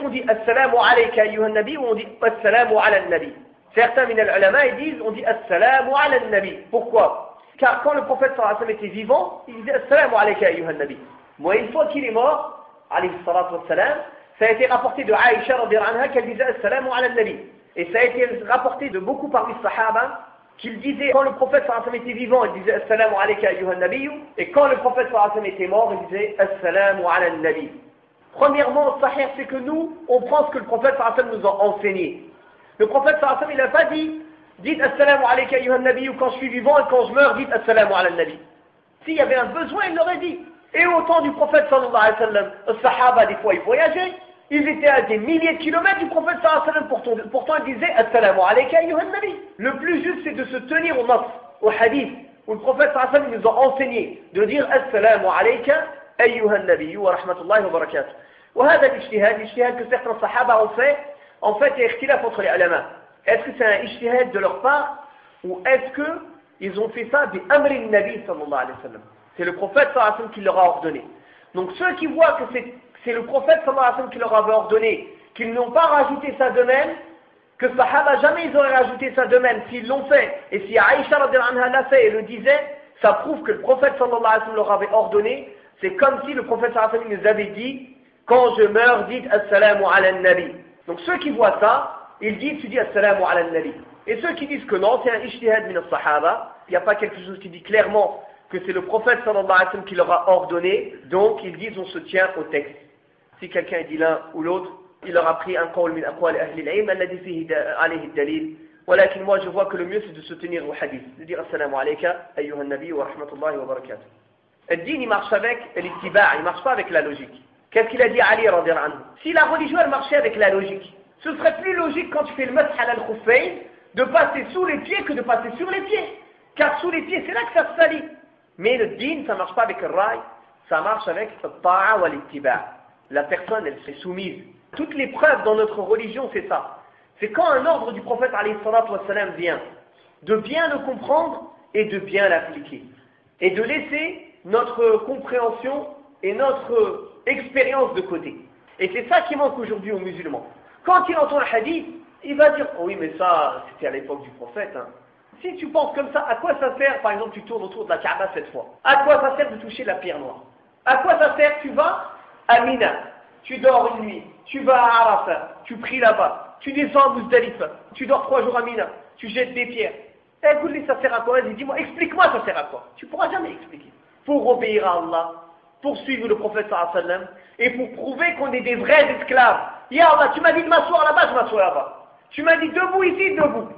qu'on dit Assalamu alayka ayyuhan nabi ou on dit Assalamu ala nabi? Certains min al-ulama ils disent on dit Assalamu ala nabi. Pourquoi? Car quand le prophète sallallahu alayhi wa sallam était vivant, il disait Assalamu alayka ayyuhan nabi. Moi, une fois qu'il est mort, alayhi salatu wa salam, ça a été rapporté de Aïcha radhiyallahu anha qu'elle disait Assalamu ala nabi. Et ça a été rapporté de beaucoup parmi les sahaba qu'il disait, quand le prophète sallallahu alayhi wa sallam était vivant, il disait Assalamu alayka ayyuhan nabi. Et quand le prophète sallallahu alayhi wa sallam était mort, il disait Assalamu ala nabi. Premièrement, sahih, c'est que nous, on prend ce que le prophète sallallahu alayhi wa sallam nous a enseigné. Le prophète sallallahu alayhi wa sallam, il n'a pas dit dites Assalamu alayka ayyuhan nabi ou quand je suis vivant et quand je meurs, dites Assalamu ala nabi. S'il y avait un besoin, il l'aurait dit. Et au temps du prophète sallallahu alayhi wa sallam, les sahaba, des fois, ils voyageaient. Ils étaient à des milliers de kilomètres du prophète sallallahu alayhi wa sallam. Pourtant, ils disaient Assalamu alayka ayyuhan nabi. Le plus juste, c'est de se tenir au nas, au hadith, où le prophète sallallahu alayhi wa sallam nous a enseigné de dire Assalamu alayka ayyuhan nabi wa rahmatullahi wa barakatuh. وهذا الاجتهاد que certains sahaba ont fait, en fait, il y a ikhtilaf entre les ulama. Est-ce que c'est un ijtihad de leur part ou est-ce qu'ils ont fait ça bi amri nabi sallallahu alayhi wa sallam? C'est le prophète sallallahu alayhi wa sallam qui leur a ordonné. Donc ceux qui voient que c'est le prophète sallallahu alayhi wa sallam qui leur avait ordonné, qu'ils n'ont pas rajouté ça d'eux-mêmes, que sahaba jamais ils auraient rajouté ça d'eux-mêmes, s'ils l'ont fait, et si Aïcha radhiyallahu anha l'a fait et le disait, ça prouve que le prophète sallallahu alayhi wa sallam leur avait ordonné. C'est comme si le prophète sallallahu alayhi wa sallam nous avait dit quand je meurs, dites Assalamu ala nabi. Donc ceux qui voient ça, ils disent, tu dis Assalamu ala nabi. Et ceux qui disent que non, c'est un ijtihad min al-sahaba, il n'y a pas quelque chose qui dit clairement que c'est le prophète sallallahu alayhi wa sallam qui leur a ordonné, donc ils disent on se tient au texte. Si quelqu'un dit l'un ou l'autre, il leur a pris un qawl min aqwal ahli al-ilm, alladhi fihi alayhi al-dalil. Walakin moi je vois que le mieux c'est de se tenir au hadith, de dire Assalamu alayka ayyuhan nabi wa rahmatullahi wa barakatuh. El-din il marche avec l'ittiba', il marche pas avec la logique. Qu'est-ce qu'il a dit Ali radhiyallahu anhu? Si la religion elle marchait avec la logique, ce serait plus logique quand tu fais le masah al-khuffayn de passer sous les pieds que de passer sur les pieds. Car sous les pieds, c'est là que ça se salit. Mais le din, ça ne marche pas avec le rail, ça marche avec le ta'a wa l'ittiba'. La personne, elle s'est soumise. Toutes les preuves dans notre religion, c'est ça. C'est quand un ordre du prophète alayhi salatu wa salam vient, de bien le comprendre et de bien l'appliquer. Et de laisser notre compréhension et notre expérience de côté. Et c'est ça qui manque aujourd'hui aux musulmans. Quand il entend le hadith, il va dire oh oui mais ça c'était à l'époque du prophète. Hein. Si tu penses comme ça, à quoi ça sert par exemple tu tournes autour de la Kaaba cette fois? À quoi ça sert de toucher la pierre noire? À quoi ça sert? Tu vas à Mina, tu dors une nuit, tu vas à Arafat, tu pries là-bas, tu descends à Muzdalifa, tu dors 3 jours à Mina, tu jettes des pierres. Écoute, ça sert à quoi? Vas-y, dis-moi, explique-moi ça sert à quoi? Tu pourras jamais expliquer. Pour obéir à Allah, pour suivre le prophète sallallahu alayhi wa sallam, et pour prouver qu'on est des vrais esclaves. Ya Allah, tu m'as dit de m'asseoir là-bas, je m'assois là-bas. Tu m'as dit debout ici, debout.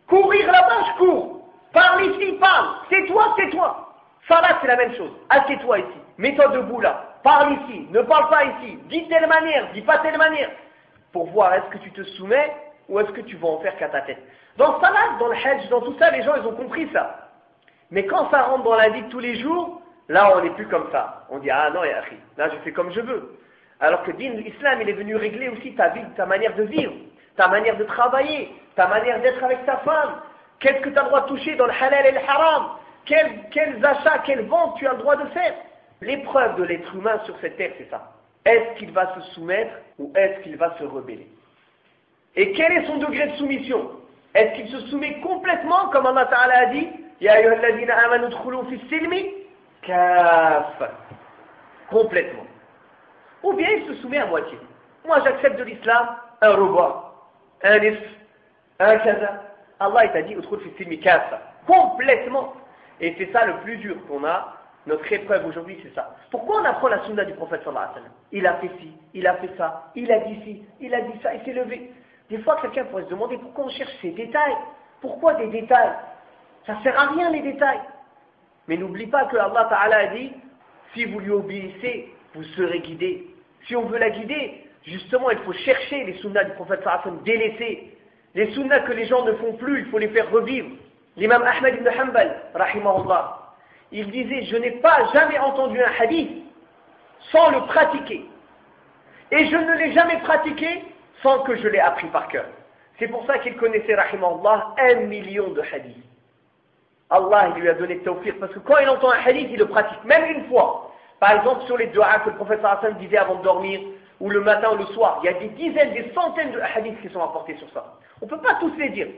Courir là-bas, je cours. Parle ici, parle. Tais-toi, tais-toi. Salat, c'est la même chose. Assieds-toi ici. Mets-toi debout là. Parle ici. Ne parle pas ici. Dis telle manière, dis pas telle manière. Pour voir est-ce que tu te soumets ou est-ce que tu vas en faire qu'à ta tête. Dans le salat, dans le hajj, dans tout ça, les gens, ils ont compris ça. Mais quand ça rentre dans la vie de tous les jours, là, on n'est plus comme ça. On dit, ah non, ya akhi, là, je fais comme je veux. Alors que l'islam, il est venu régler aussi ta vie, ta manière de vivre, ta manière de travailler, ta manière d'être avec ta femme. Qu'est-ce que tu as le droit de toucher dans le halal et le haram? Quels achats, quelles ventes tu as le droit de faire? L'épreuve de l'être humain sur cette terre, c'est ça. Est-ce qu'il va se soumettre ou est-ce qu'il va se rebeller? Et quel est son degré de soumission? Est-ce qu'il se soumet complètement, comme Allah Ta'ala a dit, Ya ayyuhalladhina amanu udkhulu fi silmi kaffa, complètement. Ou bien il se soumet à moitié. Moi j'accepte de l'islam un ruba, un nisf, un kaza. Allah il t'a dit udkhul fi silmi kaffa, complètement. Et c'est ça le plus dur qu'on a. Notre épreuve aujourd'hui, c'est ça. Pourquoi on apprend la sunna du prophète sallallahu alayhi wa sallam? Il a fait ci, il a fait ça, il a dit ci, il a dit ça, il s'est levé. Des fois, quelqu'un pourrait se demander pourquoi on cherche ces détails. Pourquoi des détails? Ça ne sert à rien les détails. Mais n'oublie pas que Allah Ta'ala a dit, si vous lui obéissez, vous serez guidés. Si on veut la guider, justement, il faut chercher les sunnas du prophète sallallahu alayhi wa sallam, délaisser. Les sunnas que les gens ne font plus, il faut les faire revivre. L'imam Ahmed ibn Hanbal, rahimahullah, il disait, je n'ai pas jamais entendu un hadith sans le pratiquer. Et je ne l'ai jamais pratiqué sans que je l'ai appris par cœur. C'est pour ça qu'il connaissait, rahimahullah, 1 million de hadiths. Allah il lui a donné le tawfiq, parce que quand il entend un hadith, il le pratique, même une fois. Par exemple, sur les du'a que le prophète sallallahu alayhi wa sallam disait avant de dormir, ou le matin ou le soir. Il y a des dizaines, des centaines de hadiths qui sont rapportés sur ça. On ne peut pas tous les dire.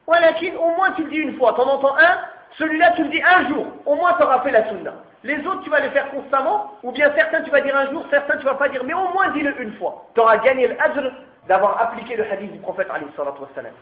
Walakin, au moins tu le dis une fois. Tu en entends un, celui-là tu le dis un jour. Au moins tu auras fait la sunna. Les autres tu vas les faire constamment, ou bien certains tu vas dire un jour, certains tu vas pas dire. Mais au moins dis-le une fois. Tu auras gagné l'ajr d'avoir appliqué le hadith du prophète alayhi salatu wassalam.